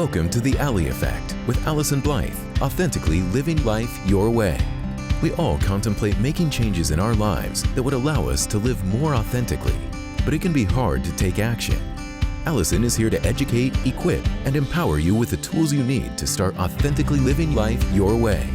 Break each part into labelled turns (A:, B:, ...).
A: Welcome to The Ally Effect with Allyson Blythe, authentically living life your way. We all contemplate making changes in our lives that would allow us to live more authentically, but it can be hard to take action. Allyson is here to educate, equip, and empower you with the tools you need to start authentically living life your way.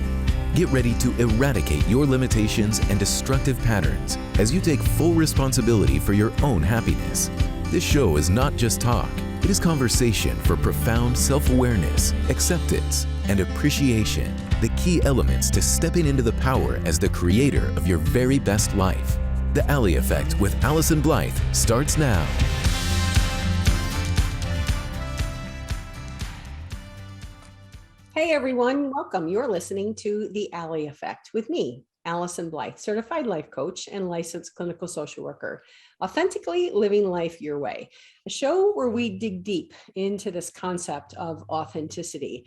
A: Get ready to eradicate your limitations and destructive patterns as you take full responsibility for your own happiness. This show is not just talk. It is conversation for profound self-awareness, acceptance, and appreciation, the key elements to stepping into the power as the creator of your very best life. The Ally Effect with Allyson Blythe starts now.
B: Hey everyone, welcome. You're listening to The Ally Effect with me, Allyson Blythe, certified life coach and licensed clinical social worker. Authentically living life your way, a show where we dig deep into this concept of authenticity.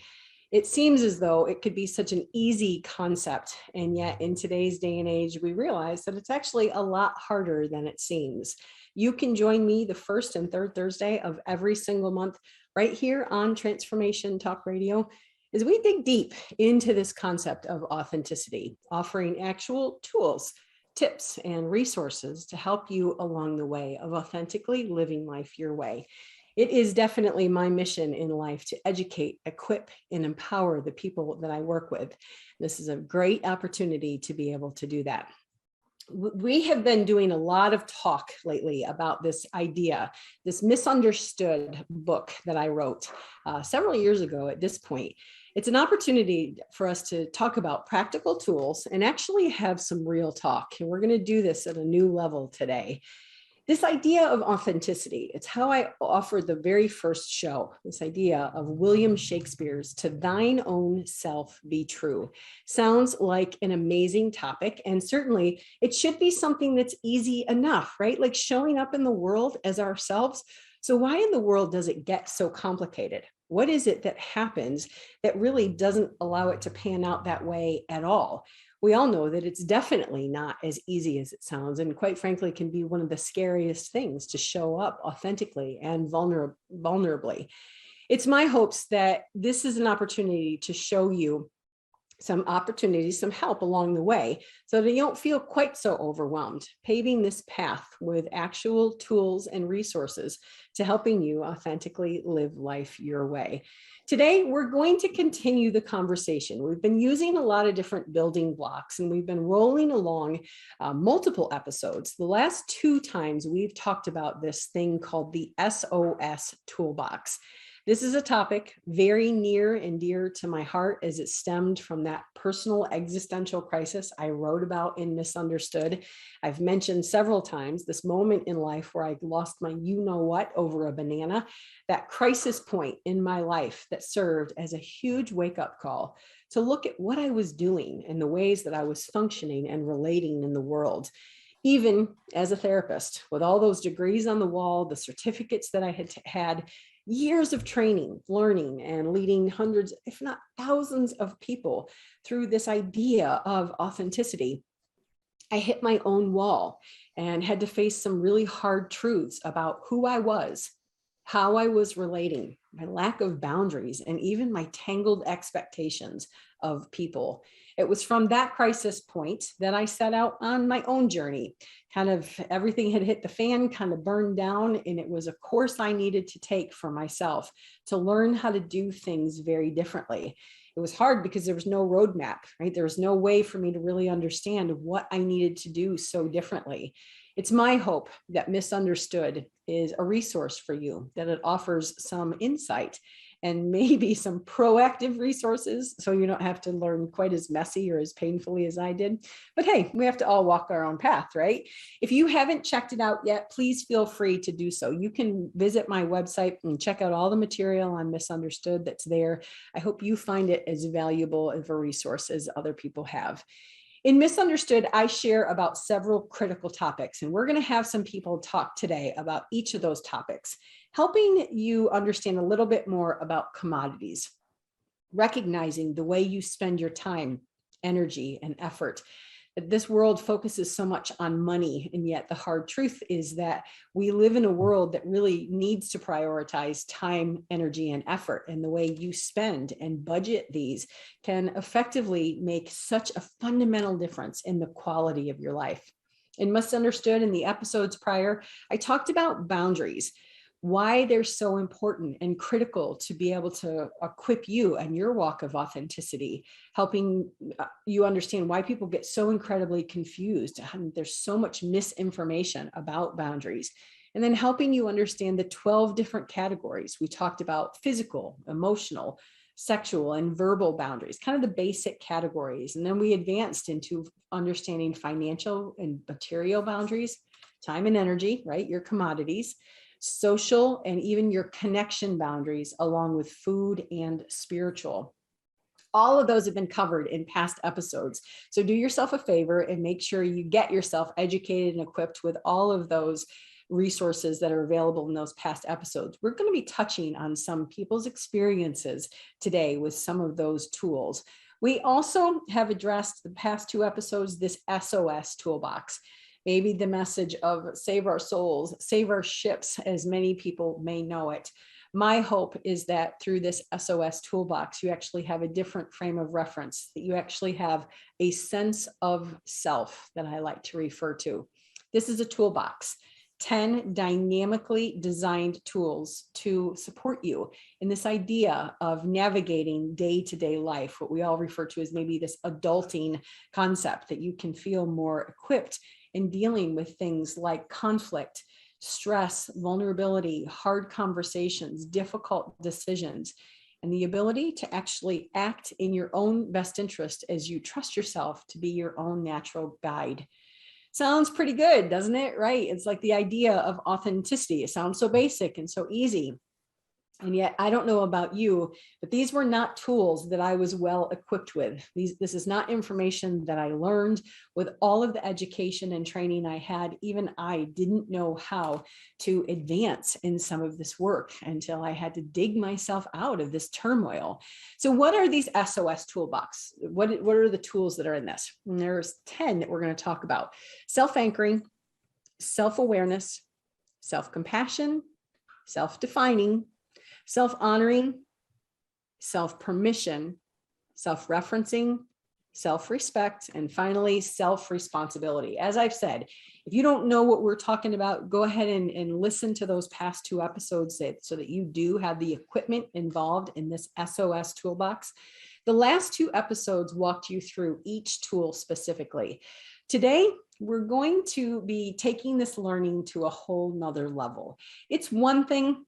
B: It seems as though it could be such an easy concept, and yet in today's day and age, we realize that it's actually a lot harder than it seems. You can join me the first and third Thursday of every single month right here on Transformation Talk Radio as we dig deep into this concept of authenticity, offering actual tools, tips, and resources to help you along the way of authentically living life your way. It is definitely my mission in life to educate, equip, and empower the people that I work with. This is a great opportunity to be able to do that. We have been doing a lot of talk lately about this idea, this misunderstood book that I wrote several years ago at this point. It's an opportunity for us to talk about practical tools and actually have some real talk. And we're going to do this at a new level today. This idea of authenticity, it's how I offered the very first show, this idea of William Shakespeare's "To thine own self be true." Sounds like an amazing topic, and certainly it should be something that's easy enough, right? Like showing up in the world as ourselves. So why in the world does it get so complicated? What is it that happens that really doesn't allow it to pan out that way at all? We all know that it's definitely not as easy as it sounds, and quite frankly, can be one of the scariest things to show up authentically and vulnerably. It's my hopes that this is an opportunity to show you some opportunities, some help along the way so that you don't feel quite so overwhelmed, paving this path with actual tools and resources to helping you authentically live life your way. Today, we're going to continue the conversation. We've been using a lot of different building blocks, and we've been rolling along multiple episodes. The last two times we've talked about this thing called the S.O.S. Toolbox. This is a topic very near and dear to my heart as it stemmed from that personal existential crisis I wrote about in Misunderstood. I've mentioned several times this moment in life where I lost my you-know-what over a banana, that crisis point in my life that served as a huge wake-up call to look at what I was doing and the ways that I was functioning and relating in the world. Even as a therapist, with all those degrees on the wall, the certificates that I had years of training, learning, and leading hundreds, if not thousands of people through this idea of authenticity, I hit my own wall and had to face some really hard truths about who I was, how I was relating, my lack of boundaries, and even my tangled expectations of people. It was from that crisis point that I set out on my own journey. Kind of everything had hit the fan, kind of burned down, and it was a course I needed to take for myself to learn how to do things very differently. It was hard because there was no roadmap, right? There was no way for me to really understand what I needed to do so differently. It's my hope that Misunderstood is a resource for you, that it offers some insight and maybe some proactive resources so you don't have to learn quite as messy or as painfully as I did. But hey, we have to all walk our own path, right? If you haven't checked it out yet, please feel free to do so. You can visit my website and check out all the material on Misunderstood that's there. I hope you find it as valuable of a resource as other people have. In Misunderstood, I share about several critical topics, and we're going to have some people talk today about each of those topics, helping you understand a little bit more about commodities, recognizing the way you spend your time, energy, and effort, This world focuses so much on money, and yet the hard truth is that we live in a world that really needs to prioritize time, energy, and effort. And the way you spend and budget these can effectively make such a fundamental difference in the quality of your life. In Misunderstood, in the episodes prior, I talked about boundaries, why they're so important and critical to be able to equip you and your walk of authenticity, helping you understand why people get so incredibly confused. There's so much misinformation about boundaries. And then helping you understand the 12 different categories. We talked about physical, emotional, sexual, and verbal boundaries, kind of the basic categories. And then we advanced into understanding financial and material boundaries, time and energy, right? Your commodities, social, and even your connection boundaries, along with food and spiritual. All of those have been covered in past episodes. So do yourself a favor and make sure you get yourself educated and equipped with all of those resources that are available in those past episodes. We're going to be touching on some people's experiences today with some of those tools. We also have addressed the past 2 episodes, this S.O.S toolbox. Maybe the message of save our souls, save our ships, as many people may know it. My hope is that through this S.O.S toolbox, you actually have a different frame of reference, that you actually have a sense of self that I like to refer to. This is a toolbox, 10 dynamically designed tools to support you in this idea of navigating day-to-day life, what we all refer to as maybe this adulting concept, that you can feel more equipped in dealing with things like conflict, stress, vulnerability, hard conversations, difficult decisions, and the ability to actually act in your own best interest as you trust yourself to be your own natural guide. Sounds pretty good, doesn't it? Right? It's like the idea of authenticity. It sounds so basic and so easy. And yet, I don't know about you, but these were not tools that I was well equipped with. This is not information that I learned with all of the education and training I had. Even I didn't know how to advance in some of this work until I had to dig myself out of this turmoil. So what are these S.O.S toolbox? What are the tools that are in this? And there's 10 that we're going to talk about. Self-anchoring, self-awareness, self-compassion, self-defining, self-honoring, self-permission, self-referencing, self-respect, and finally, self-responsibility. As I've said, if you don't know what we're talking about, go ahead and listen to those past 2 episodes so that you do have the equipment involved in this S.O.S toolbox. The last 2 episodes walked you through each tool specifically. Today, we're going to be taking this learning to a whole nother level. It's one thing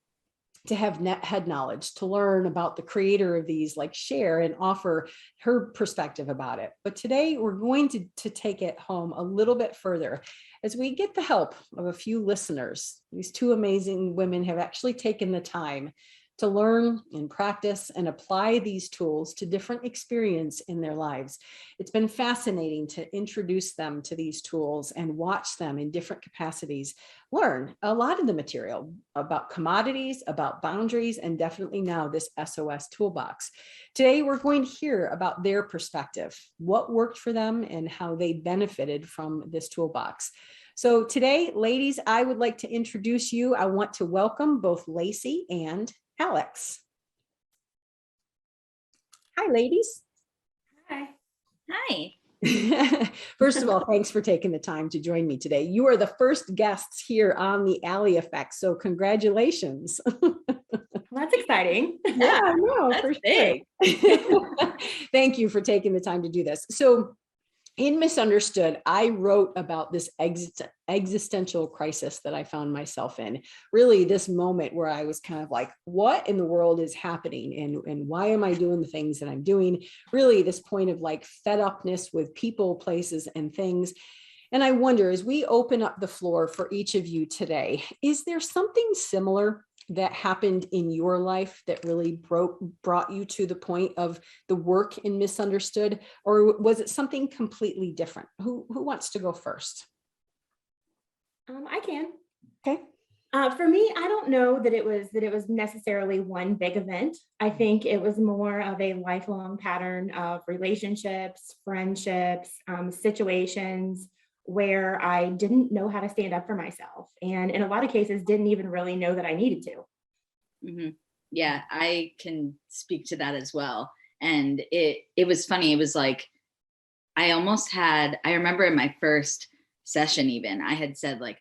B: to have head knowledge, to learn about the creator of these, like share and offer her perspective about it. But today we're going to take it home a little bit further as we get the help of a few listeners. These 2 amazing women have actually taken the time to learn and practice and apply these tools to different experience in their lives. It's been fascinating to introduce them to these tools and watch them in different capacities learn a lot of the material about commodities, about boundaries, and definitely now this S.O.S toolbox. Today, we're going to hear about their perspective, what worked for them, and how they benefited from this toolbox. So today, ladies, I would like to introduce you. I want to welcome both Lacey and Alex. Hi, ladies.
C: Hi. Hi.
B: First of all, thanks for taking the time to join me today. You are the first guests here on the Ally Effect, so congratulations.
C: Well, that's exciting.
B: Yeah, I know,
C: That's
B: for
C: big.
B: sure. Thank you for taking the time to do this. So in Misunderstood, I wrote about this existential crisis that I found myself in. Really, this moment where I was kind of like, what in the world is happening? And why am I doing the things that I'm doing? Really, this point of like fed upness with people, places, and things. And I wonder, as we open up the floor for each of you today, is there something similar that happened in your life that really brought you to the point of the work in Misunderstood? Or was it something completely different? Who wants to go first?
C: I can.
B: Okay.
C: For me, I don't know that it was necessarily one big event. I think it was more of a lifelong pattern of relationships, friendships, situations where I didn't know how to stand up for myself, and in a lot of cases, didn't even really know that I needed to.
D: hmm Yeah, I can speak to that as well. And it was funny. It was like I remember in my first session even, I had said like,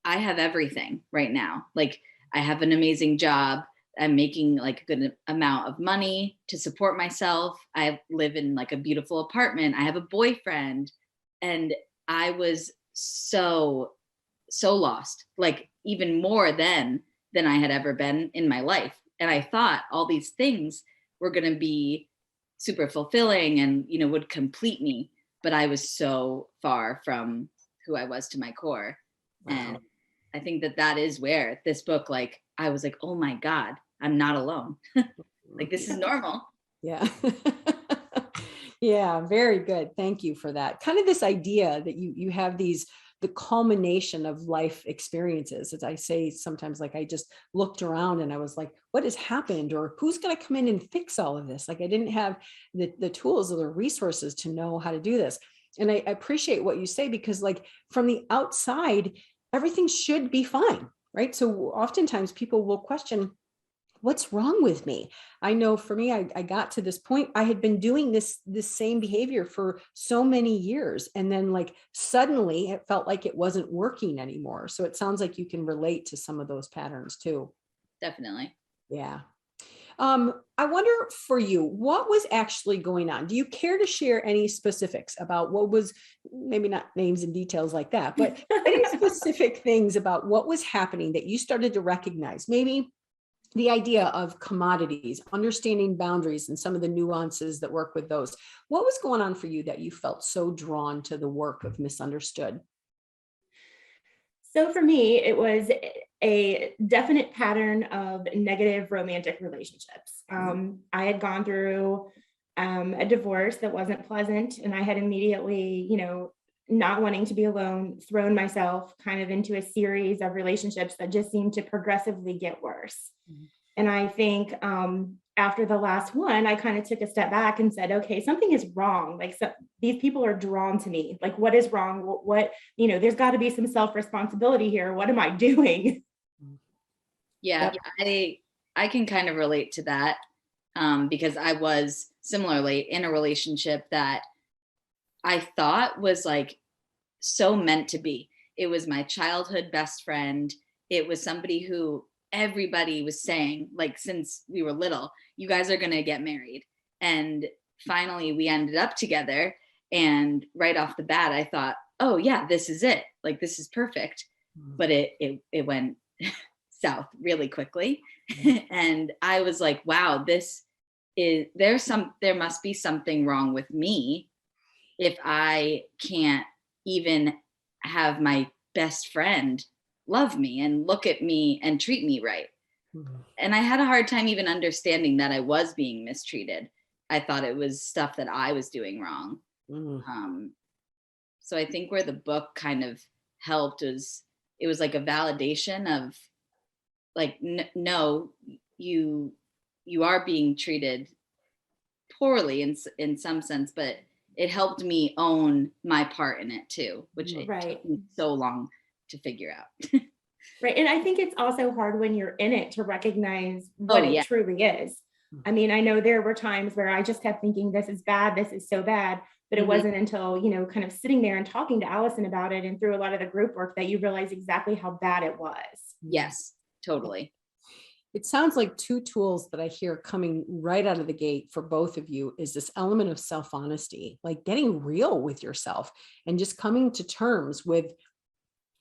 D: I have everything right now. Like I have an amazing job. I'm making like a good amount of money to support myself. I live in like a beautiful apartment. I have a boyfriend. And I was so lost, like even more than I had ever been in my life. And I thought all these things were going to be super fulfilling and, would complete me. But I was so far from who I was to my core.
B: Wow.
D: And I think that is where this book, like, I was like, oh my God, I'm not alone. Like, this is normal.
B: Yeah. Yeah, very good. Thank you for that. Kind of this idea that you have the culmination of life experiences. As I say, sometimes like I just looked around and I was like, what has happened? Or who's going to come in and fix all of this? Like I didn't have the tools or the resources to know how to do this. And I appreciate what you say, because like from the outside, everything should be fine, right? So oftentimes people will question, what's wrong with me? I know for me, I got to this point, I had been doing this same behavior for so many years. And then like suddenly it felt like it wasn't working anymore. So it sounds like you can relate to some of those patterns too.
D: Definitely.
B: Yeah. I wonder for you, what was actually going on? Do you care to share any specifics about what was, maybe not names and details like that, but any specific things about what was happening that you started to recognize? Maybe the idea of commodities, understanding boundaries and some of the nuances that work with those. What was going on for you that you felt so drawn to the work of Misunderstood?
C: So for me, it was a definite pattern of negative romantic relationships. I had gone through a divorce that wasn't pleasant, and I had immediately, not wanting to be alone, thrown myself kind of into a series of relationships that just seemed to progressively get worse. Mm-hmm. And I think after the last one, I kind of took a step back and said, okay, something is wrong. Like these people are drawn to me. Like, what is wrong? What there's got to be some self-responsibility here. What am I doing?
D: Yeah, I can kind of relate to that because I was similarly in a relationship that I thought was like so meant to be. It was my childhood best friend. It was somebody who everybody was saying, like, since we were little, you guys are going to get married. And finally we ended up together. And right off the bat, I thought, oh yeah, this is it. Like, this is perfect. But it went south really quickly. And I was like, wow, there must be something wrong with me if I can't even have my best friend love me and look at me and treat me right. Mm-hmm. And I had a hard time even understanding that I was being mistreated. I thought it was stuff that I was doing wrong. Mm-hmm. So I think where the book kind of helped was, it was like a validation of like, no, you are being treated poorly in some sense, but it helped me own my part in it too, which it took me so long to figure out.
C: Right. And I think it's also hard when you're in it to recognize what it truly is. I mean, I know there were times where I just kept thinking, this is bad, this is so bad. But it wasn't until, kind of sitting there and talking to Allyson about it and through a lot of the group work that you realize exactly how bad it was.
D: Yes, totally.
B: It sounds like two tools that I hear coming right out of the gate for both of you is this element of self-honesty, like getting real with yourself and just coming to terms with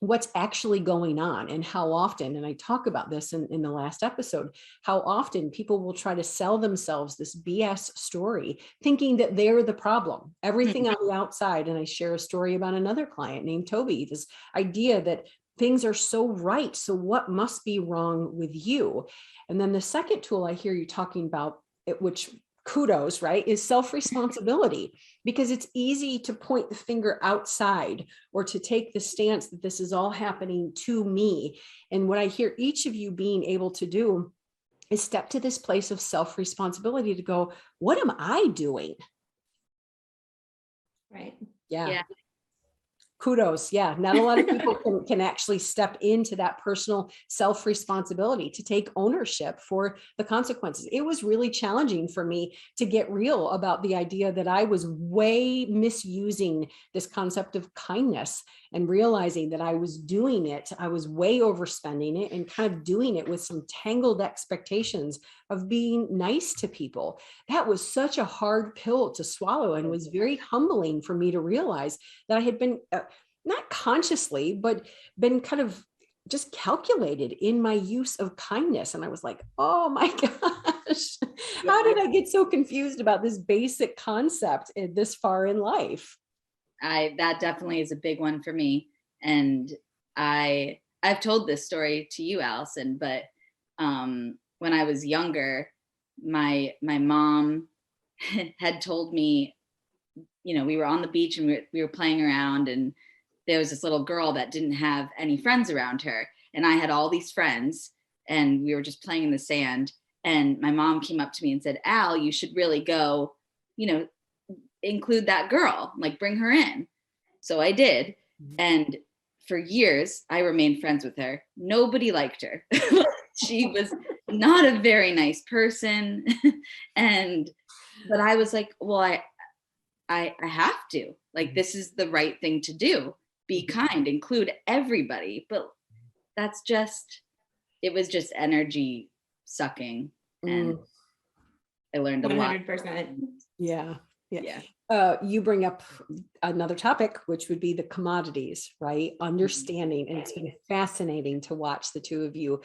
B: what's actually going on and how often, and I talk about this in the last episode, how often people will try to sell themselves this BS story, thinking that they're the problem, everything on the outside. And I share a story about another client named Toby, this idea that things are so right, so what must be wrong with you? And then the second tool I hear you talking about, which kudos, right, is self-responsibility, because it's easy to point the finger outside or to take the stance that this is all happening to me. And what I hear each of you being able to do is step to this place of self-responsibility to go, what am I doing?
C: Right.
B: Yeah. Kudos. Yeah. Not a lot of people can actually step into that personal self-responsibility to take ownership for the consequences. It was really challenging for me to get real about the idea that I was way misusing this concept of kindness, and realizing that I was doing it. I was way overspending it and kind of doing it with some tangled expectations of being nice to people. That was such a hard pill to swallow, and was very humbling for me to realize that I had been not consciously, but been kind of just calculated in my use of kindness. And I was like, oh my gosh, how did I get so confused about this basic concept this far in life?
D: That definitely is a big one for me. And I've told this story to you, Allyson, but when I was younger, my mom had told me, we were on the beach and we were playing around, and there was this little girl that didn't have any friends around her. And I had all these friends, and we were just playing in the sand. And my mom came up to me and said, Al, you should really go, include that girl, like bring her in. So I did. And for years, I remained friends with her. Nobody liked her. She was not a very nice person. But I was like, well, I have to, like, this is the right thing to do. Be kind, include everybody. But it was just energy sucking. And I learned a
C: 100%.
B: Yeah. You bring up another topic, which would be the commodities, right? Understanding. And it's been fascinating to watch the two of you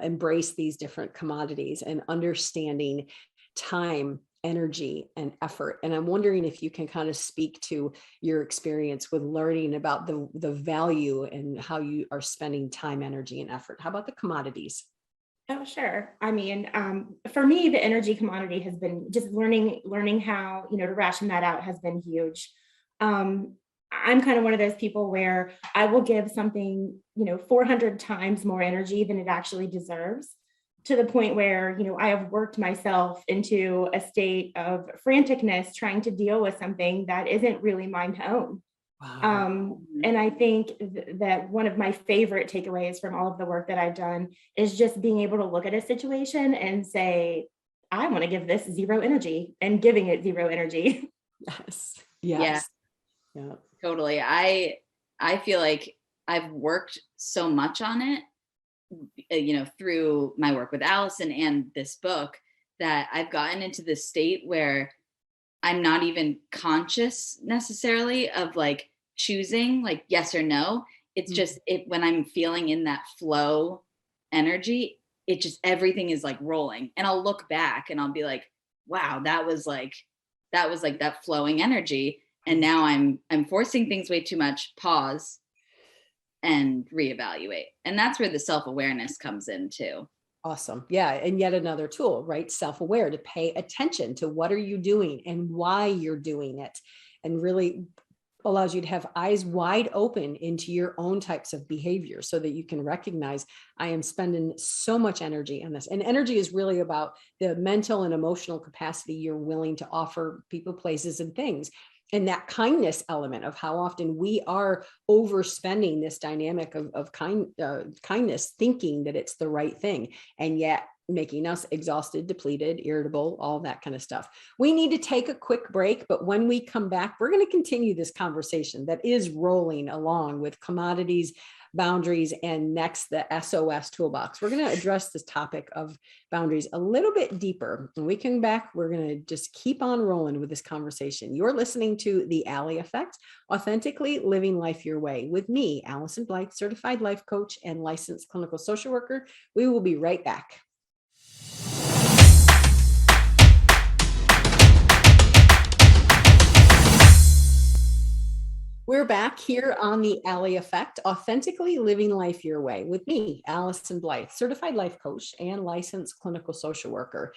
B: embrace these different commodities and understanding time, energy, and effort. And I'm wondering if you can kind of speak to your experience with learning about the value and how you are spending time, energy, and effort. How about the commodities?
C: Oh, sure. I mean, for me, the energy commodity has been just learning how, to ration that out has been huge. I'm kind of one of those people where I will give something, 400 times more energy than it actually deserves, to the point where, I have worked myself into a state of franticness trying to deal with something that isn't really mine to own. Wow. And I think that one of my favorite takeaways from all of the work that I've done is just being able to look at a situation and say, I want to give this zero energy, and giving it zero energy.
B: Yes.
D: Yeah. Totally. I feel like I've worked so much on it, through my work with Allyson and this book, that I've gotten into this state where I'm not even conscious necessarily of like choosing like yes or no. It's just when I'm feeling in that flow energy, it just, everything is like rolling, and I'll look back and I'll be like, wow, that was like that flowing energy. And now I'm forcing things way too much, pause and reevaluate. And that's where the self-awareness comes in too.
B: Awesome. Yeah. And yet another tool, right? Self-aware, to pay attention to what are you doing and why you're doing it, and really allows you to have eyes wide open into your own types of behavior, so that you can recognize, I am spending so much energy on this. And energy is really about the mental and emotional capacity you're willing to offer people, places, and things. And that kindness element of how often we are overspending this dynamic of kindness, thinking that it's the right thing, and yet making us exhausted, depleted, irritable, all that kind of stuff. We need to take a quick break, but when we come back, we're going to continue this conversation that is rolling along with commodities, boundaries, and next, the S.O.S toolbox. We're going to address this topic of boundaries a little bit deeper. When we come back, we're going to just keep on rolling with this conversation. You're listening to The Ally Effect, Authentically Living Life Your Way, with me, Allyson Blythe, certified life coach and licensed clinical social worker. We will be right back. We're back here on The Ally Effect, Authentically Living Life Your Way, with me, Allyson Blythe, certified life coach and licensed clinical social worker.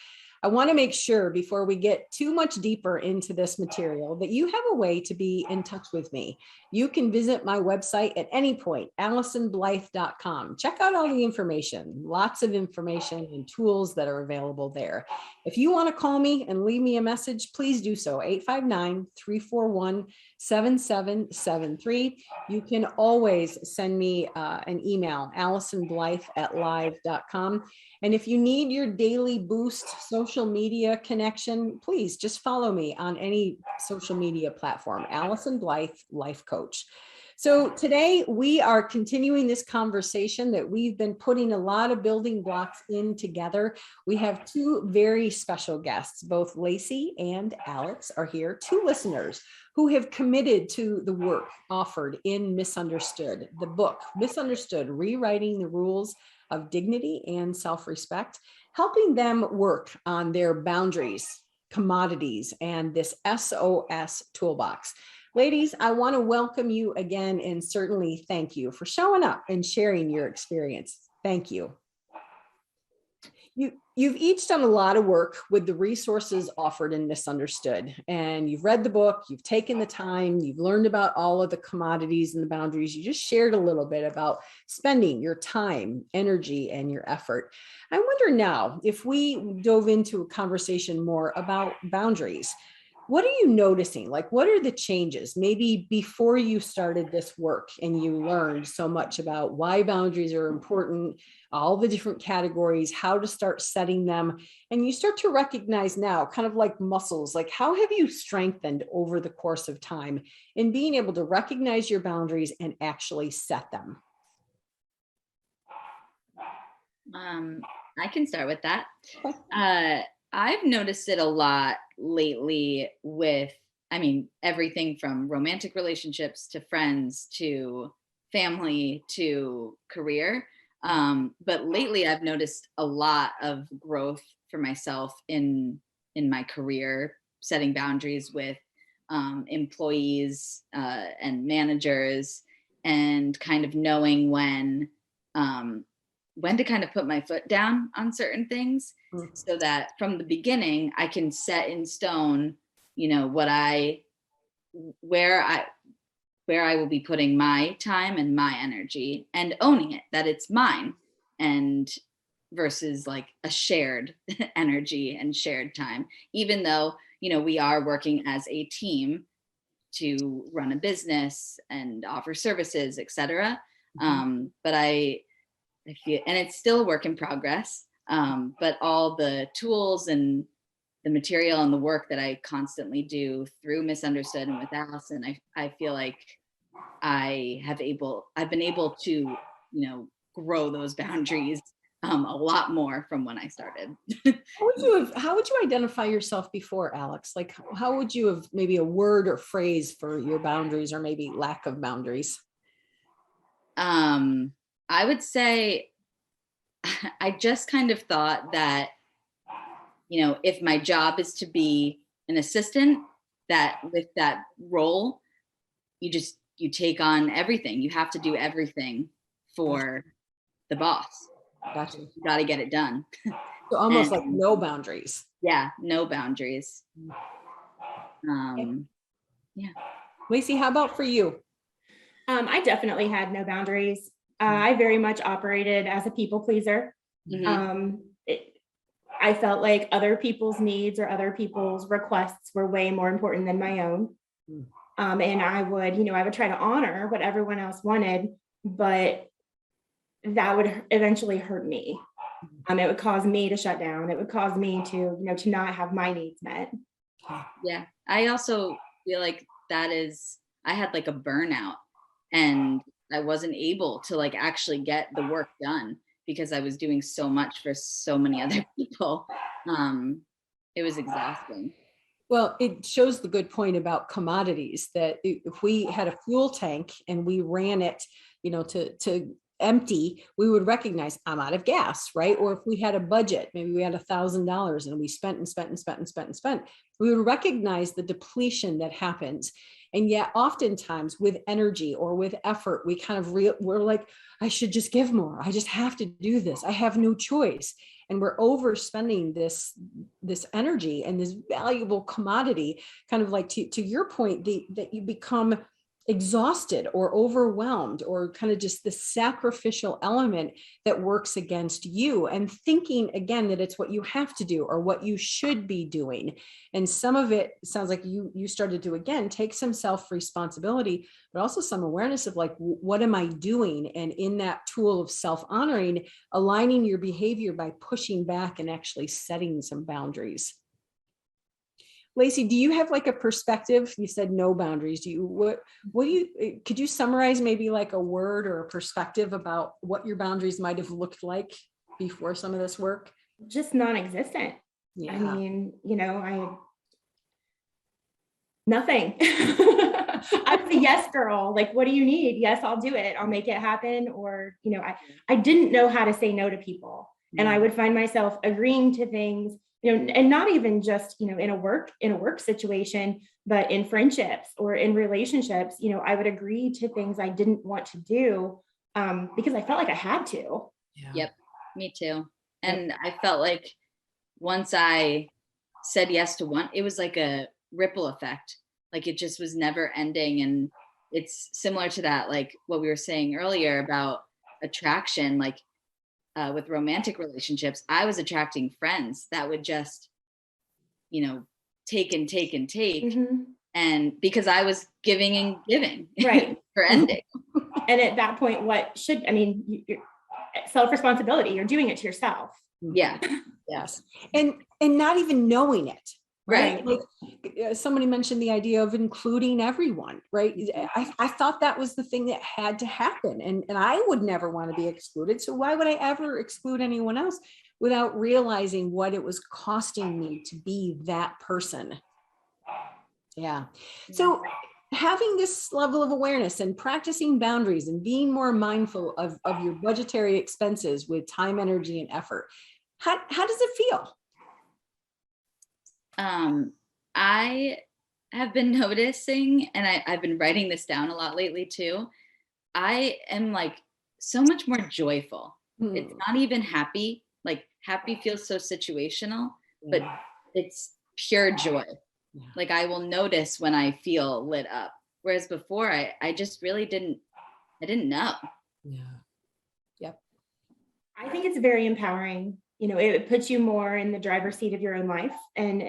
B: I want to make sure before we get too much deeper into this material that you have a way to be in touch with me. You can visit my website at any point, AllysonBlythe.com. Check out all the information, lots of information and tools that are available there. If you want to call me and leave me a message, please do so, 859-341-7773. You can always send me an email, AllysonBlythe@live.com. And if you need your daily boost social media connection, please just follow me on any social media platform, Allyson Blythe, Life Coach. So today we are continuing this conversation that we've been putting a lot of building blocks in together. We have two very special guests, both Lacey and Alex are here, two listeners who have committed to the work offered in Misunderstood, the book, Misunderstood, Rewriting the Rules of Dignity and Self-Respect, helping them work on their boundaries, commodities, and this S.O.S toolbox. Ladies, I want to welcome you again and certainly thank you for showing up and sharing your experience. Thank you. You've each done a lot of work with the resources offered in Misunderstood, and you've read the book, you've taken the time, you've learned about all of the commodities and the boundaries. You just shared a little bit about spending your time, energy, and your effort. I wonder now if we dove into a conversation more about boundaries. What are you noticing? Like, what are the changes? Maybe before you started this work and you learned so much about why boundaries are important, all the different categories, how to start setting them. And you start to recognize now, kind of like muscles, like how have you strengthened over the course of time in being able to recognize your boundaries and actually set them?
D: I can start with that. I've noticed it a lot lately with, everything from romantic relationships to friends to family to career. But lately I've noticed a lot of growth for myself in my career, setting boundaries with employees and managers, and kind of knowing when to kind of put my foot down on certain things, so that from the beginning I can set in stone, where I will be putting my time and my energy, and owning it, that it's mine, and versus like a shared energy and shared time, even though, we are working as a team to run a business and offer services, etc. But I feel, and it's still a work in progress, but all the tools and the material and the work that I constantly do through Misunderstood and with Allyson, I feel like I've been able to, grow those boundaries a lot more from when I started.
B: How would you identify yourself before, Alex? Like, how would you have maybe a word or phrase for your boundaries, or maybe lack of boundaries?
D: I would say I just kind of thought that, if my job is to be an assistant, that with that role, you take on everything. You have to do everything for the boss.
B: Gotcha.
D: You got to get it done.
B: So almost like no boundaries.
D: Yeah, no boundaries. Yeah.
B: Lacey, how about for you?
C: I definitely had no boundaries. I very much operated as a people pleaser.
D: Mm-hmm.
C: I felt like other people's needs or other people's requests were way more important than my own. And I would try to honor what everyone else wanted, but that would eventually hurt me. It would cause me to shut down. It would cause me to not have my needs met.
D: Yeah. I also feel like I had like a burnout, and I wasn't able to like actually get the work done because I was doing so much for so many other people. It was exhausting.
B: Well, it shows the good point about commodities, that if we had a fuel tank and we ran it, to empty, we would recognize I'm out of gas, right? Or if we had a budget, maybe we had $1,000 and we spent and spent and spent and spent and spent, we would recognize the depletion that happens. And yet oftentimes with energy or with effort, we kind of we're like, I should just give more. I just have to do this. I have no choice. and we're overspending this energy and this valuable commodity, kind of like to your point, that you become exhausted or overwhelmed, or kind of just the sacrificial element that works against you, and thinking again that it's what you have to do or what you should be doing. And some of it sounds like you started to, again, take some self-responsibility, but also some awareness of like, what am I doing? And in that tool of self-honoring, aligning your behavior by pushing back and actually setting some boundaries. Lacey, do you have like a perspective? You said no boundaries. Could you summarize maybe like a word or a perspective about what your boundaries might have looked like before some of this work?
C: Just non-existent.
B: Yeah.
C: I mean, nothing. I'm the yes girl. Like, what do you need? Yes, I'll do it. I'll make it happen. Or, I didn't know how to say no to people. And I would find myself agreeing to things, and not even just, in a work situation, but in friendships or in relationships, I would agree to things I didn't want to do because I felt like I had to.
B: Yeah.
D: Yep. Me too. And I felt like once I said yes to one, it was like a ripple effect. Like it just was never ending. And it's similar to that, like what we were saying earlier about attraction, like with romantic relationships, I was attracting friends that would just, take and take and take.
C: Mm-hmm.
D: And because I was giving and giving
C: right
D: for ending.
C: And at that point, self-responsibility, you're doing it to yourself.
D: Yeah.
B: Yes. And not even knowing it.
C: Right.
B: Like somebody mentioned the idea of including everyone, right? I thought that was the thing that had to happen. And I would never want to be excluded. So why would I ever exclude anyone else without realizing what it was costing me to be that person? Yeah. So having this level of awareness and practicing boundaries and being more mindful of your budgetary expenses with time, energy, and effort, how does it feel?
D: I have been noticing, and I've been writing this down a lot lately too. I am like so much more joyful. It's not even happy. Like happy feels so situational, but it's pure joy. Yeah. Like I will notice when I feel lit up. Whereas before I just really I didn't know.
B: Yeah. Yep.
C: I think it's very empowering. It puts you more in the driver's seat of your own life. And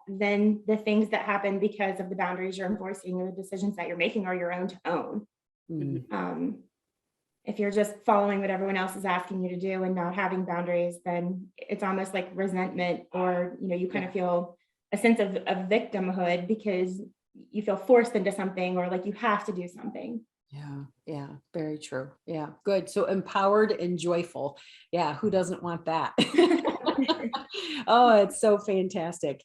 C: then the things that happen because of the boundaries you're enforcing or the decisions that you're making are your own to own. Mm-hmm. If you're just following what everyone else is asking you to do and not having boundaries, then it's almost like resentment, or, you kind of feel a sense of victimhood because you feel forced into something, or like you have to do something.
B: Yeah, very true. Yeah, good. So empowered and joyful. Yeah, who doesn't want that? Oh, it's so fantastic.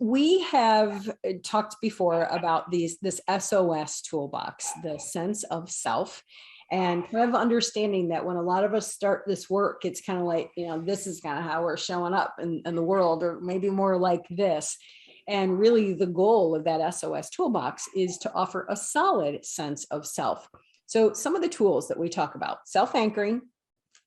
B: We have talked before about this S.O.S toolbox, the sense of self, and kind of understanding that when a lot of us start this work, it's kind of like, this is kind of how we're showing up in the world, or maybe more like this. And really the goal of that S.O.S toolbox is to offer a solid sense of self. So some of the tools that we talk about: self-anchoring,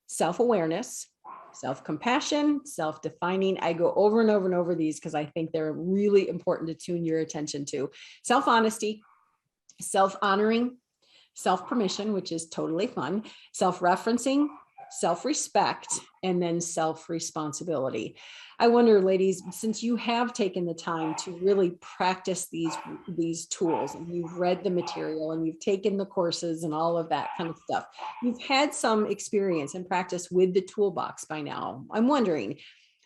B: self-awareness, self-compassion, self-defining. I go over and over and over these because I think they're really important to tune your attention to. Self-honesty, self-honoring, self-permission, which is totally fun, self-referencing, self-respect, and then self-responsibility. I wonder, ladies, since you have taken the time to really practice these tools, and you've read the material and you've taken the courses and all of that kind of stuff, you've had some experience and practice with the toolbox by now. I'm wondering,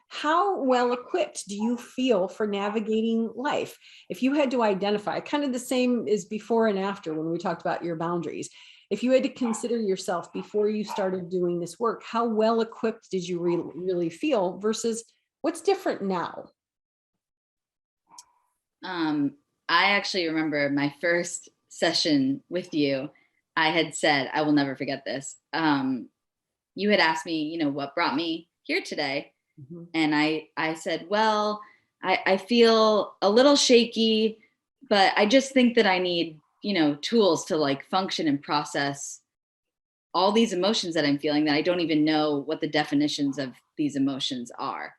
B: how well equipped do you feel for navigating life? If you had to identify, kind of the same as before and after when we talked about your boundaries, if you had to consider yourself before you started doing this work, how well equipped did you really feel versus what's different now?
D: I actually remember my first session with you. I had said, I will never forget this. You had asked me, what brought me here today? Mm-hmm. And I said, well, I feel a little shaky, but I just think that I need, tools to like function and process all these emotions that I'm feeling that I don't even know what the definitions of these emotions are.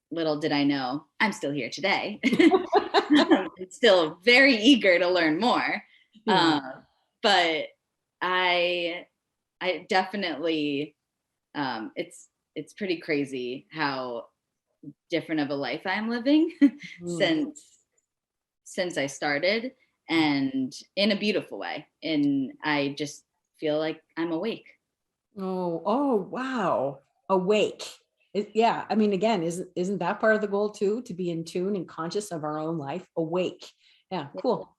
D: Little did I know, I'm still here today. I'm still very eager to learn more. But I definitely, it's pretty crazy how different of a life I'm living since I started, and in a beautiful way. And I just feel like I'm awake.
B: Oh, wow. Awake. Yeah. I mean, again, isn't that part of the goal too, to be in tune and conscious of our own life? Awake. Yeah. Cool.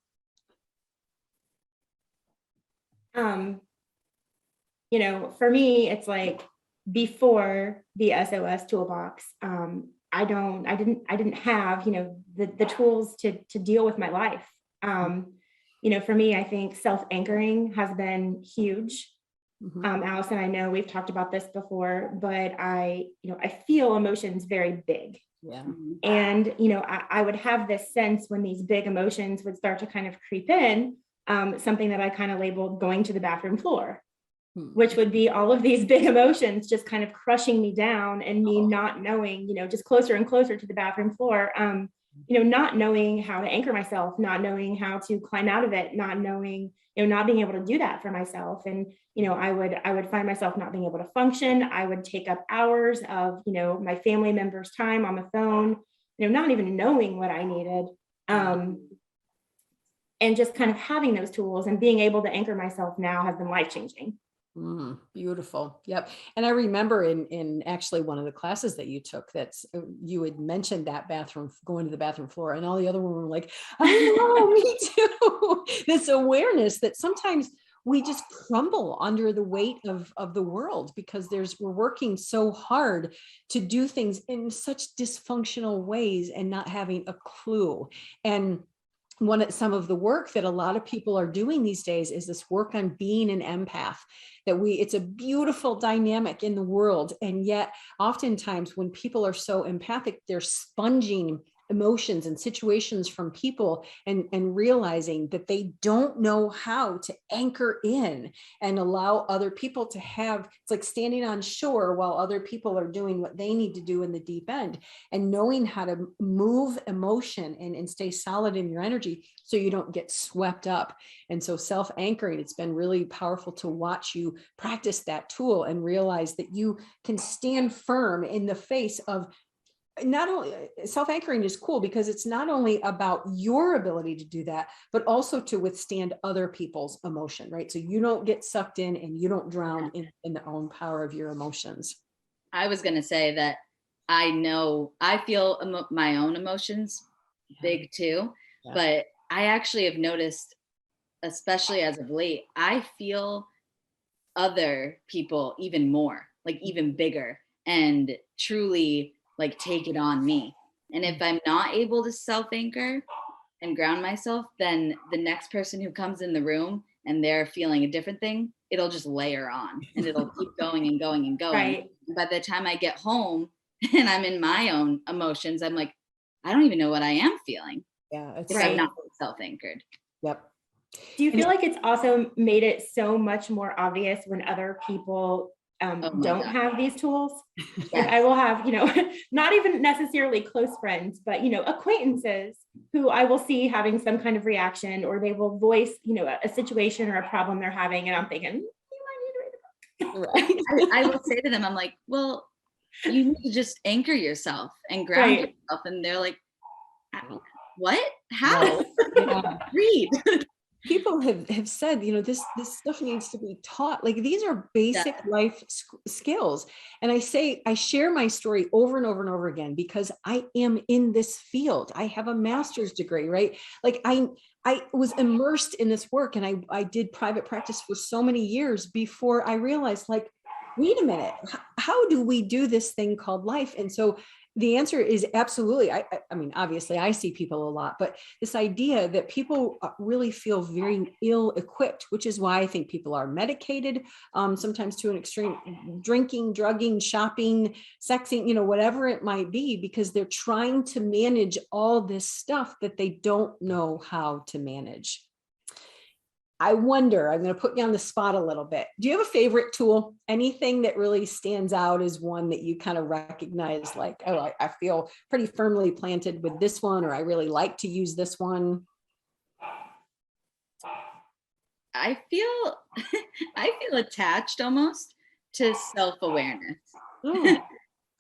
C: You know, for me, it's like before the S.O.S toolbox, I didn't have, you know, the tools to deal with my life. You know, for me, I think self-anchoring has been huge. Allyson, I know we've talked about this before, but I feel emotions very big.
B: Yeah.
C: And, you know, I would have this sense when these big emotions would start to kind of creep in, something that I kind of labeled going to the bathroom floor, which would be all of these big emotions just kind of crushing me down, and me not knowing, you know, just closer and closer to the bathroom floor, you know, not knowing how to anchor myself, not knowing how to climb out of it, not knowing, you know, not being able to do that for myself. And, you know, I would find myself not being able to function. I would take up hours of, you know, my family members' time on the phone, you know, not even knowing what I needed. And just kind of having those tools and being able to anchor myself now has been life-changing.
B: Beautiful. Yep. And I remember in actually one of the classes that you took, that's you had mentioned that bathroom, going to the bathroom floor, and all the other women were like, oh, me too. This awareness that sometimes we just crumble under the weight of the world, because we're working so hard to do things in such dysfunctional ways and not having a clue. And some of the work that a lot of people are doing these days is this work on being an empath, it's a beautiful dynamic in the world. And yet oftentimes when people are so empathic, they're sponging emotions and situations from people, and realizing that they don't know how to anchor in and allow other people to it's like standing on shore while other people are doing what they need to do in the deep end, and knowing how to move emotion and stay solid in your energy so you don't get swept up. And so self-anchoring, it's been really powerful to watch you practice that tool and realize that you can stand firm in the face of, not only self-anchoring is cool because it's not only about your ability to do that, but also to withstand other people's emotion, right? So you don't get sucked in and you don't drown in the own power of your emotions.
D: I was going to say that I know I feel my own emotions big too, but I actually have noticed, especially as of late, I feel other people even more, like even bigger, and truly like take it on me. And if I'm not able to self-anchor and ground myself, then the next person who comes in the room and they're feeling a different thing, it'll just layer on and it'll keep going and going and going.
C: Right.
D: By the time I get home and I'm in my own emotions, I'm like, I don't even know what I am feeling.
B: Yeah, it's
D: if I'm not self-anchored.
B: Yep.
C: Do you feel like it's also made it so much more obvious when other people don't have these tools?
D: Yes.
C: Like I will have, you know, not even necessarily close friends, but, you know, acquaintances who I will see having some kind of reaction, or they will voice, you know, a situation or a problem they're having. And I'm thinking, you might need to read the
D: book. I will say to them, I'm like, well, you need to just anchor yourself and ground yourself. And they're like, what? How? Read.
B: People have said, you know, this stuff needs to be taught. Like these are basic life skills. And I share my story over and over and over again because I am in this field. I have a master's degree, right? Like I was immersed in this work, and I did private practice for so many years before I realized, like, wait a minute, how do we do this thing called life? And so the answer is absolutely. I mean, obviously I see people a lot, but this idea that people really feel very ill-equipped, which is why I think people are medicated, sometimes to an extreme, drinking, drugging, shopping, sexing, you know, whatever it might be, because they're trying to manage all this stuff that they don't know how to manage. I wonder, I'm going to put you on the spot a little bit. Do you have a favorite tool? Anything that really stands out as one that you kind of recognize, like, oh, I feel pretty firmly planted with this one, or I really like to use this one?
D: I feel attached almost to self-awareness.
B: Oh,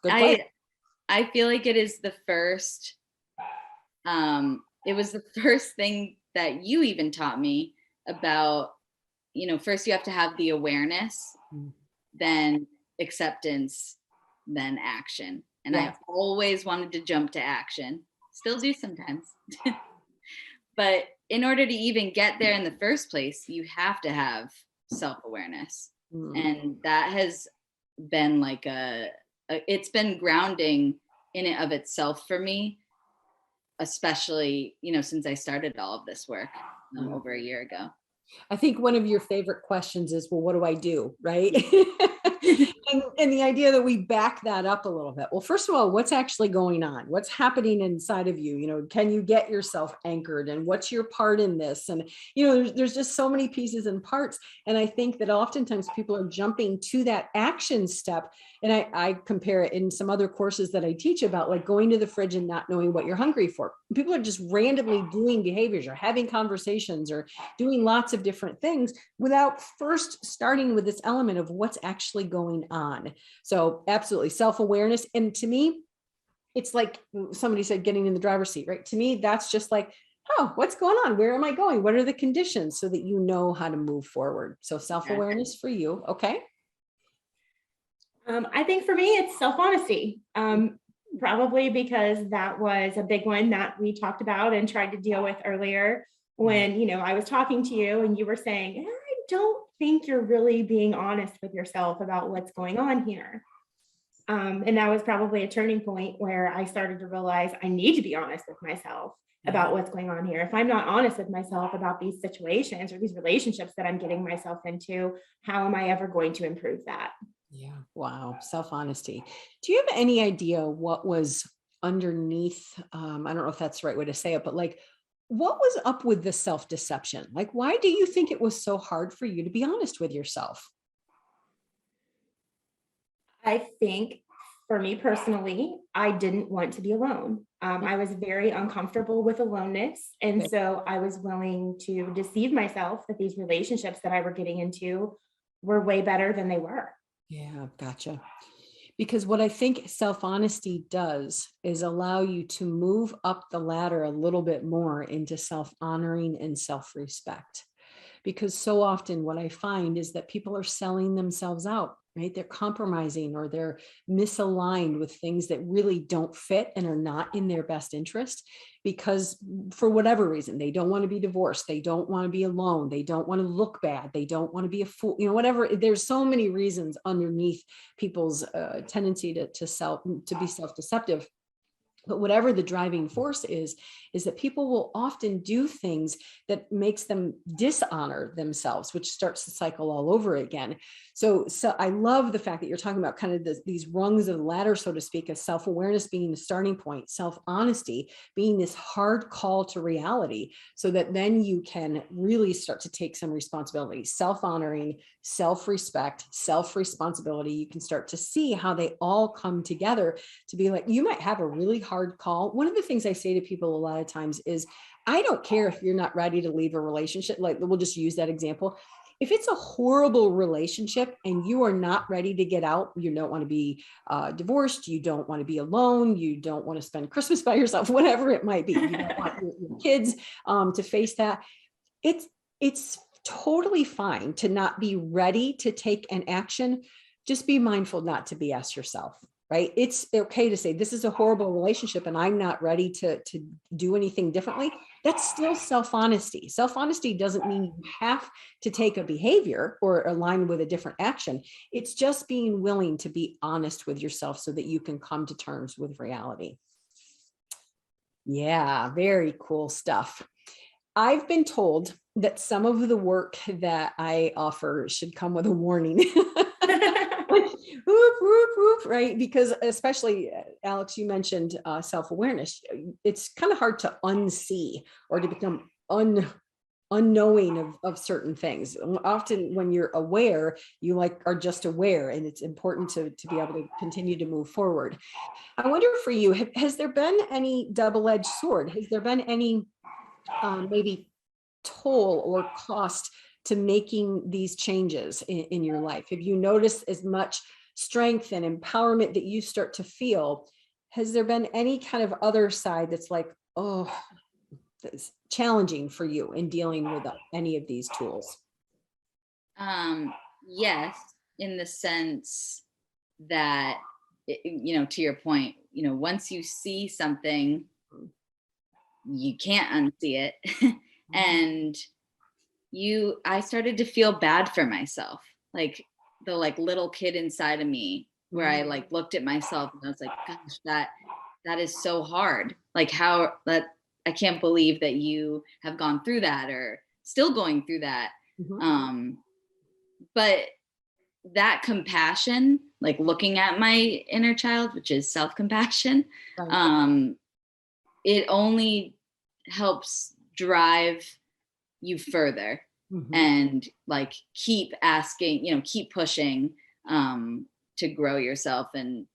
B: good place.
D: I feel like it is the first, it was the first thing that you even taught me about, first you have to have the awareness, then acceptance, then action. And
B: Yeah.
D: I've always wanted to jump to action, still do sometimes. But in order to even get there in the first place, you have to have self-awareness. And that has been like it's been grounding in and of itself for me, especially, since I started all of this work over a year ago.
B: I think one of your favorite questions is, well, what do I do? Right. and the idea that we back that up a little bit. Well, first of all, what's actually going on? What's happening inside of you? Can you get yourself anchored, and what's your part in this? And, there's just so many pieces and parts. And I think that oftentimes people are jumping to that action step. And I compare it in some other courses that I teach about, like going to the fridge and not knowing what you're hungry for. People are just randomly doing behaviors or having conversations or doing lots of different things without first starting with this element of what's actually going on. So absolutely self-awareness. And to me, it's like somebody said, getting in the driver's seat, right? To me, that's just like, oh, what's going on? Where am I going? What are the conditions, so that you know how to move forward? So self-awareness for you. Okay.
C: I think for me, it's self-honesty. Probably because that was a big one that we talked about and tried to deal with earlier when, I was talking to you and you were saying, I don't think you're really being honest with yourself about what's going on here. And that was probably a turning point where I started to realize I need to be honest with myself about what's going on here. If I'm not honest with myself about these situations or these relationships that I'm getting myself into, how am I ever going to improve that?
B: Yeah. Wow. Self-honesty. Do you have any idea what was underneath? I don't know if that's the right way to say it, but like, what was up with the self-deception? Like, why do you think it was so hard for you to be honest with yourself?
C: I think for me personally, I didn't want to be alone. I was very uncomfortable with aloneness. And so I was willing to deceive myself that these relationships that I were getting into were way better than they were.
B: Yeah, gotcha. Because what I think self-honesty does is allow you to move up the ladder a little bit more into self-honoring and self-respect. Because so often what I find is that people are selling themselves out, right? They're compromising, or they're misaligned with things that really don't fit and are not in their best interest, because for whatever reason, they don't want to be divorced. They don't want to be alone. They don't want to look bad. They don't want to be a fool, whatever. There's so many reasons underneath people's tendency to be self-deceptive. But whatever the driving force is that people will often do things that makes them dishonor themselves, which starts the cycle all over again. So I love the fact that you're talking about kind of these rungs of the ladder, so to speak, of self-awareness being the starting point, self-honesty being this hard call to reality, so that then you can really start to take some responsibility, self-honoring, self-respect, self-responsibility. You can start to see how they all come together to be like, you might have a really hard call. One of the things I say to people a lot of times is, I don't care if you're not ready to leave a relationship. Like, we'll just use that example. If it's a horrible relationship and you are not ready to get out, you don't want to be divorced, you don't want to be alone, you don't want to spend Christmas by yourself, whatever it might be, you don't want your kids to face that. It's totally fine to not be ready to take an action. Just be mindful not to BS yourself. Right? It's okay to say, this is a horrible relationship and I'm not ready to do anything differently. That's still self-honesty. Self-honesty doesn't mean you have to take a behavior or align with a different action. It's just being willing to be honest with yourself so that you can come to terms with reality. Yeah, very cool stuff. I've been told that some of the work that I offer should come with a warning. Whoop, whoop, whoop, right? Because especially, Alex, you mentioned self-awareness. It's kind of hard to unsee or to become unknowing of certain things. Often when you're aware, you like are just aware, and it's important to be able to continue to move forward. I wonder for you, has there been any double-edged sword? Has there been any maybe toll or cost to making these changes in your life? Have you noticed as much strength and empowerment that you start to feel? Has there been any kind of other side that's like, oh, that's challenging for you in dealing with any of these tools?
D: Yes, in the sense that, to your point, once you see something, you can't unsee it. And I started to feel bad for myself, like the little kid inside of me, where I looked at myself and I was like, gosh, that is so hard. Like I can't believe that you have gone through that or still going through that. But that compassion, like looking at my inner child, which is self-compassion,
B: Right.
D: It only helps drive you further and keep asking, keep pushing to grow yourself. And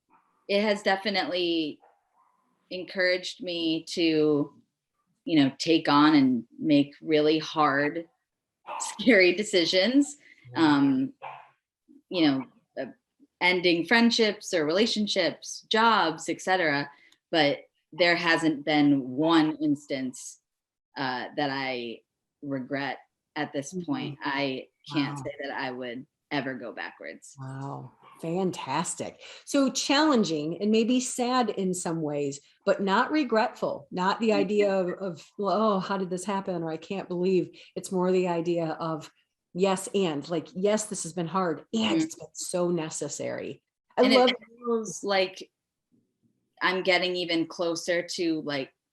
D: it has definitely encouraged me to, take on and make really hard, scary decisions, ending friendships or relationships, jobs, etc. But there hasn't been one instance that I regret at this point. I can't say that I would ever go backwards.
B: Wow. Fantastic. So challenging and maybe sad in some ways, but not regretful, not the idea of, oh, how did this happen? Or I can't believe. It's more the idea of yes, and yes, this has been hard and it's been so necessary. I love
D: it feels like I'm getting even closer to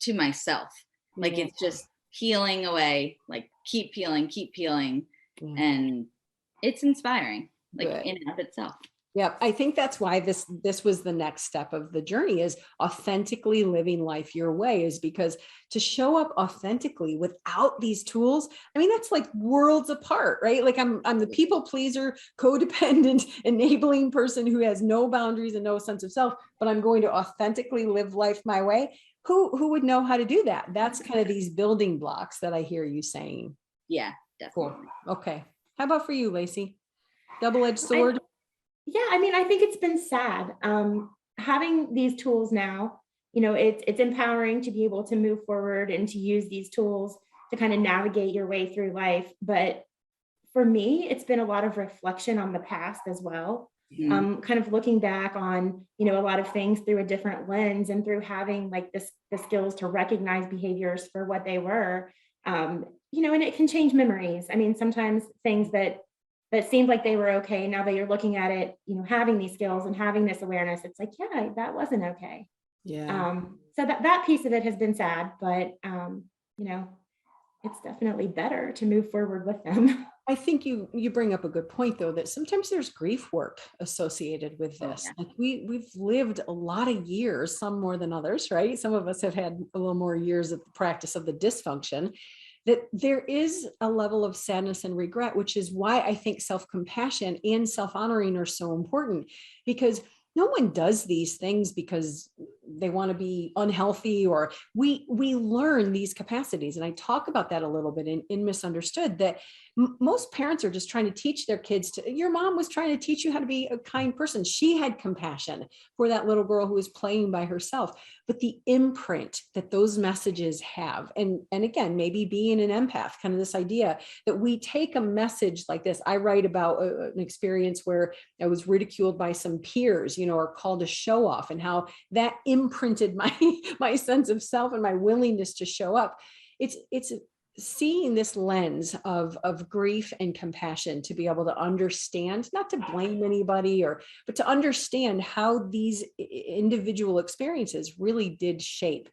D: myself. Like it's just peeling away, keep peeling. And it's inspiring, in and of itself.
B: Yeah, I think that's why this was the next step of the journey, is authentically living life your way, is because to show up authentically without these tools, I mean, that's like worlds apart, right? Like I'm the people pleaser, codependent, enabling person who has no boundaries and no sense of self, but I'm going to authentically live life my way. Who would know how to do that? That's kind of these building blocks that I hear you saying.
D: Yeah, definitely.
B: Cool. Okay. How about for you, Lacey? Double-edged sword?
C: Yeah, I mean, I think it's been sad. Having these tools now, it's empowering to be able to move forward and to use these tools to kind of navigate your way through life. But for me, it's been a lot of reflection on the past as well. Kind of looking back on, a lot of things through a different lens, and through having the skills to recognize behaviors for what they were, and it can change memories. I mean, sometimes things that seemed like they were okay, now that you're looking at it, having these skills and having this awareness, it's like, yeah, that wasn't okay.
B: Yeah.
C: So that piece of it has been sad, but it's definitely better to move forward with them.
B: I think you bring up a good point, though, that sometimes there's grief work associated with this. Like we've lived a lot of years, some more than others, right? Some of us have had a little more years of the practice of the dysfunction, that there is a level of sadness and regret, which is why I think self-compassion and self-honoring are so important, because no one does these things because they want to be unhealthy, or we learn these capacities. And I talk about that a little bit in Misunderstood, that most parents are just trying to teach their kids your mom was trying to teach you how to be a kind person. She had compassion for that little girl who was playing by herself. But the imprint that those messages have, and again, maybe being an empath, kind of this idea that we take a message like this. I write about an experience where I was ridiculed by some peers, or called a show off, and how that imprinted my sense of self and my willingness to show up. It's seeing this lens of grief and compassion, to be able to understand, not to blame anybody, but to understand how these individual experiences really did shape.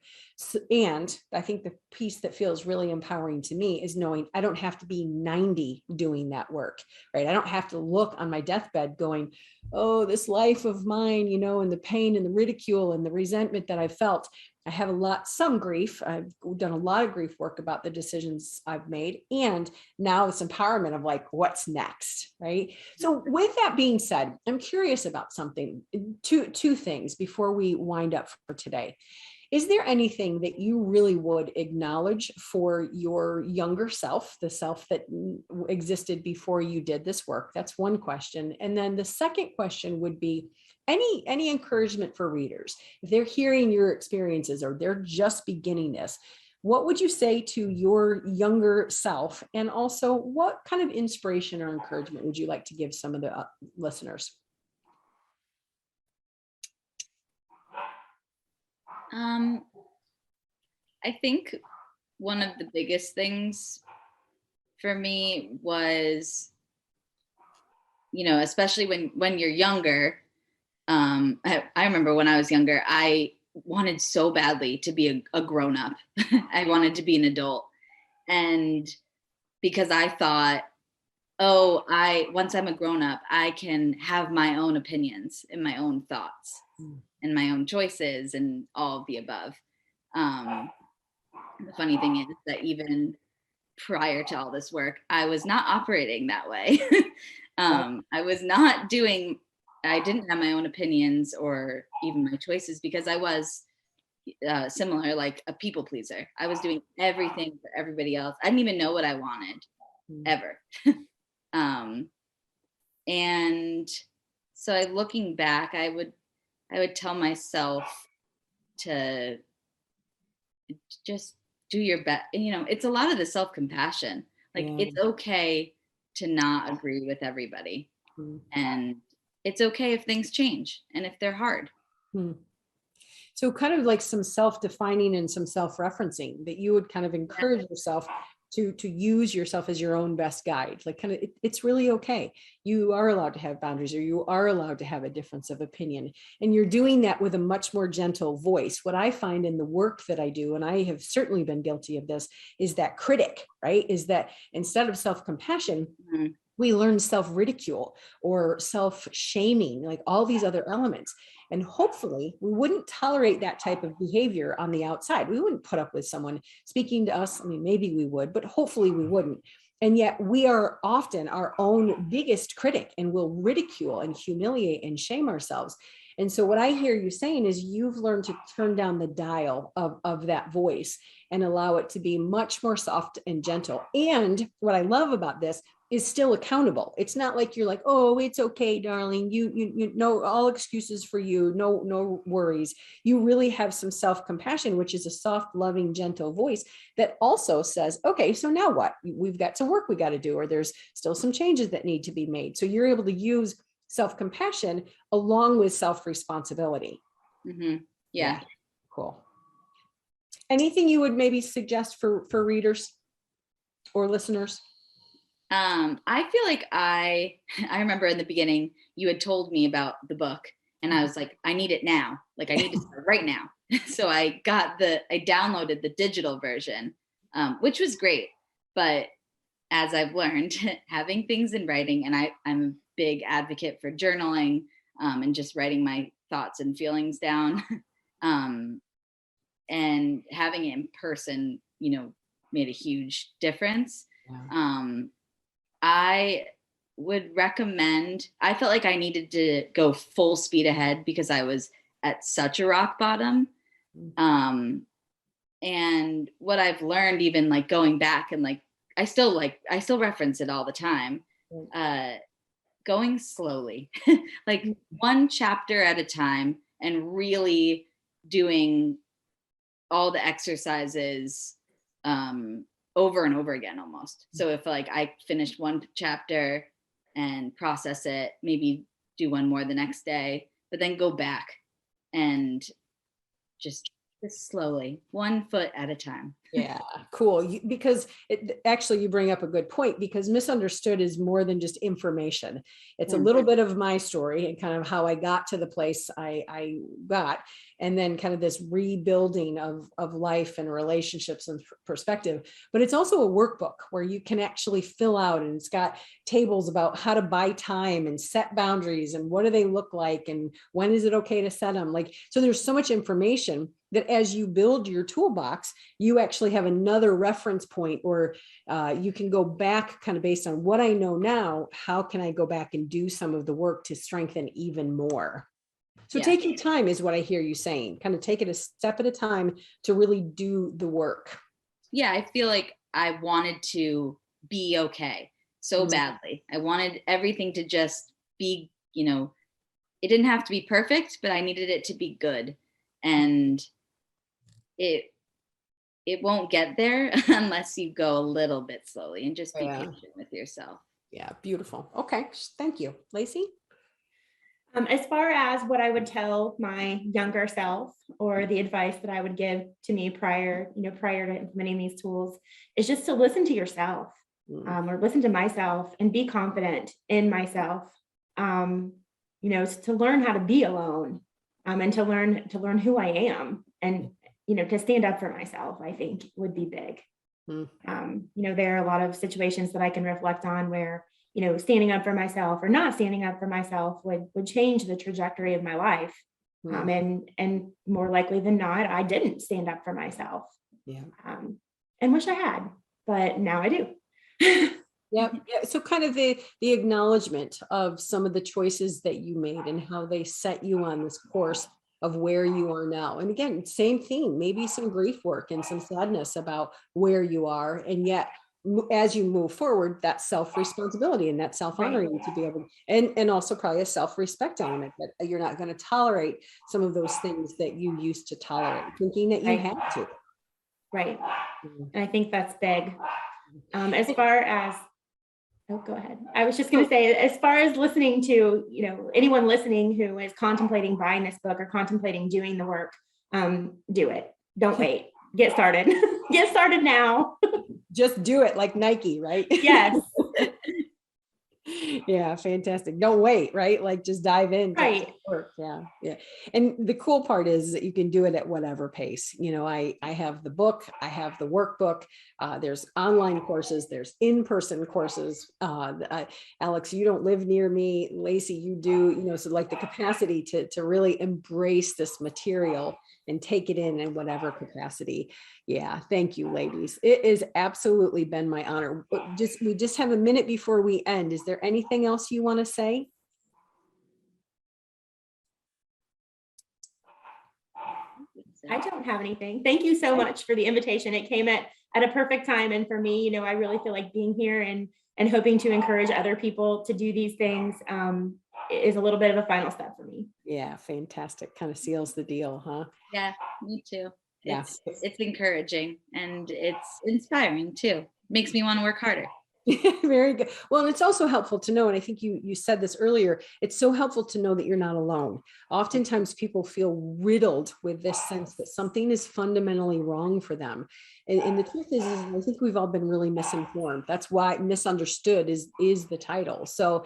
B: And I think the piece that feels really empowering to me is knowing I don't have to be 90 doing that work, right? I don't have to look on my deathbed going, oh, this life of mine, and the pain and the ridicule and the resentment that I felt. I have some grief. I've done a lot of grief work about the decisions I've made. And now this empowerment of like, what's next, right? So with that being said, I'm curious about something, two things before we wind up for today. Is there anything that you really would acknowledge for your younger self, the self that existed before you did this work? That's one question. And then the second question would be any encouragement for readers. If they're hearing your experiences or they're just beginning this, what would you say to your younger self? And also, what kind of inspiration or encouragement would you like to give some of the listeners?
D: I think one of the biggest things for me was, especially when you're younger, I remember when I was younger, I wanted so badly to be a grown-up. I wanted to be an adult. And because I thought, once I'm a grown-up, I can have my own opinions and my own thoughts and my own choices and all of the above. The funny thing is that even prior to all this work, I was not operating that way. I didn't have my own opinions or even my choices because I was similar, like a people pleaser. I was doing everything for everybody else. I didn't even know what I wanted ever. And so looking back, I would tell myself to just do your best. It's a lot of the self-compassion. Like it's okay to not agree with everybody. And it's okay if things change and if they're hard.
B: So kind of like some self-defining and some self-referencing that you would kind of encourage yourself to use yourself as your own best guide. Like kind of, it's really okay. You are allowed to have boundaries, or you are allowed to have a difference of opinion. And you're doing that with a much more gentle voice. What I find in the work that I do, and I have certainly been guilty of this, is that critic, right? Is that instead of self-compassion, we learn self-ridicule or self-shaming, like all these other elements. And hopefully we wouldn't tolerate that type of behavior on the outside. We wouldn't put up with someone speaking to us. I mean, maybe we would, but hopefully we wouldn't. And yet we are often our own biggest critic and will ridicule and humiliate and shame ourselves. And so what I hear you saying is you've learned to turn down the dial of that voice and allow it to be much more soft and gentle. And what I love about this is still accountable. It's not like you're like, oh, it's okay, darling. You know, all excuses for you. No worries. You really have some self-compassion, which is a soft, loving, gentle voice that also says, okay, so now what? We've got some work we got to do, or there's still some changes that need to be made. So you're able to use self-compassion along with self-responsibility.
D: Yeah.
B: Cool. Anything you would maybe suggest for readers or listeners?
D: I feel like I remember in the beginning, you had told me about the book and I was like, I need it now. Like I need to start right now. So I downloaded the digital version, which was great. But as I've learned, having things in writing, and I'm a big advocate for journaling, and just writing my thoughts and feelings down, and having it in person, made a huge difference. Yeah. I would recommend, I felt like I needed to go full speed ahead because I was at such a rock bottom. And what I've learned, even like going back and like, I still reference it all the time, going slowly, like one chapter at a time, and really doing all the exercises, over and over again almost. So if like I finished one chapter and process it, maybe do one more the next day, but then go back and just slowly, 1 foot at a time.
B: Yeah, cool. Because you bring up a good point, because misunderstood is more than just information. It's a little bit of my story and kind of how I got to the place I got, and then kind of this rebuilding of life and relationships and perspective. But it's also a workbook where you can actually fill out, and it's got tables about how to buy time and set boundaries and what do they look like and when is it okay to set them. Like, so there's so much information. that as you build your toolbox, you actually have another reference point, or you can go back kind of based on what I know now, how can I go back and do some of the work to strengthen even more? So take your time is what I hear you saying. Kind of take it a step at a time to really do the work.
D: Yeah, I feel like I wanted to be okay so badly. I wanted everything to just be, it didn't have to be perfect, but I needed it to be good. And it won't get there unless you go a little bit slowly and just be patient with yourself.
B: Yeah, beautiful. Okay, thank you. Lacey?
C: As far as what I would tell my younger self, or the advice that I would give to me prior to implementing these tools, is just to listen to yourself, or listen to myself and be confident in myself. To learn how to be alone, and to learn who I am, and to stand up for myself, I think would be big. There are a lot of situations that I can reflect on where standing up for myself or not standing up for myself would change the trajectory of my life. And more likely than not, I didn't stand up for myself. And wish I had, but now I do.
B: Yeah. So kind of the acknowledgement of some of the choices that you made and how they set you on this course of where you are now. And again, same theme, maybe some grief work and some sadness about where you are. And yet, as you move forward, that self-responsibility and that self-honoring to be able, and also probably a self-respect element that you're not going to tolerate some of those things that you used to tolerate, thinking that you had to.
C: Right. And I think that's big. As far as, go ahead. I was just going to say, as far as listening to, anyone listening who is contemplating buying this book or contemplating doing the work, do it. Don't wait. Get started. Get started now.
B: Just do it, like Nike, right?
C: Yes.
B: Yeah, fantastic. Don't wait, right? Like just dive in.
C: Right.
B: Work. Yeah. And the cool part is that you can do it at whatever pace. I have the book, I have the workbook. There's online courses, there's in-person courses. Alex, you don't live near me. Lacey, you do. So like the capacity to really embrace this material and take it in whatever capacity. Yeah. Thank you, ladies. It has absolutely been my honor. We just have a minute before we end. Is there anything else you want to say?
C: I don't have anything. Thank you so much for the invitation. It came at a perfect time. And for me, I really feel like being here and hoping to encourage other people to do these things is a little bit of a final step for me.
B: Yeah, fantastic. Kind of seals the deal, huh?
D: Yeah, me too.
B: Yeah.
D: It's encouraging and it's inspiring too. Makes me want to work harder.
B: Very good. Well, and it's also helpful to know, and I think you said this earlier, it's so helpful to know that you're not alone. Oftentimes people feel riddled with this sense that something is fundamentally wrong for them. And the truth is I think we've all been really misinformed. That's why misunderstood is the title. So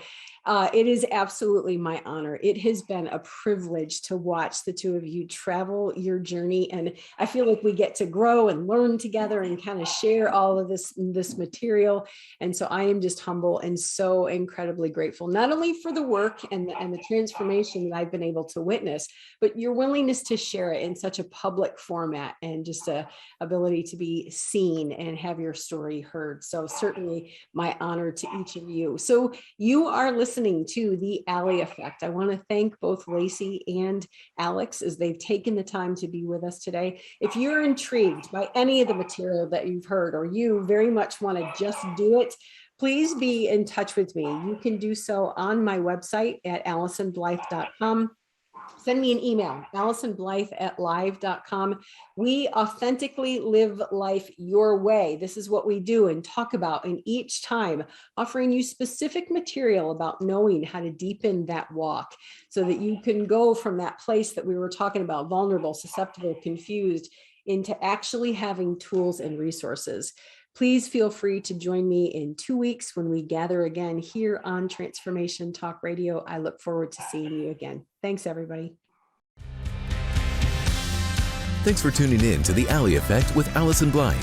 B: it is absolutely my honor. It has been a privilege to watch the two of you travel your journey. And I feel like we get to grow and learn together and kind of share all of this material. And so I am just humble and so incredibly grateful, not only for the work and the transformation that I've been able to witness, but your willingness to share it in such a public format and just a ability to be seen and have your story heard. So certainly my honor to each of you. So you are listening to The Ally Effect. I want to thank both Lacey and Alex as they've taken the time to be with us today. If you're intrigued by any of the material that you've heard, or you very much want to just do it, please be in touch with me. You can do so on my website at AllysonBlythe.com. Send me an email, AllysonBlythe@live.com. We authentically live life your way. This is what we do and talk about in each time, offering you specific material about knowing how to deepen that walk so that you can go from that place that we were talking about, vulnerable, susceptible, confused, into actually having tools and resources. Please feel free to join me in 2 weeks when we gather again here on Transformation Talk Radio. I look forward to seeing you again. Thanks, everybody.
A: Thanks for tuning in to The Ally Effect with Allyson Blythe.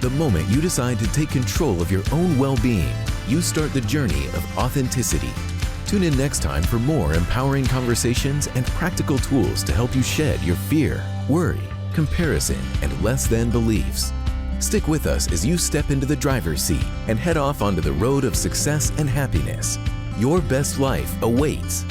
A: The moment you decide to take control of your own well-being, you start the journey of authenticity. Tune in next time for more empowering conversations and practical tools to help you shed your fear, worry, comparison, and less than beliefs. Stick with us as you step into the driver's seat and head off onto the road of success and happiness. Your best life awaits.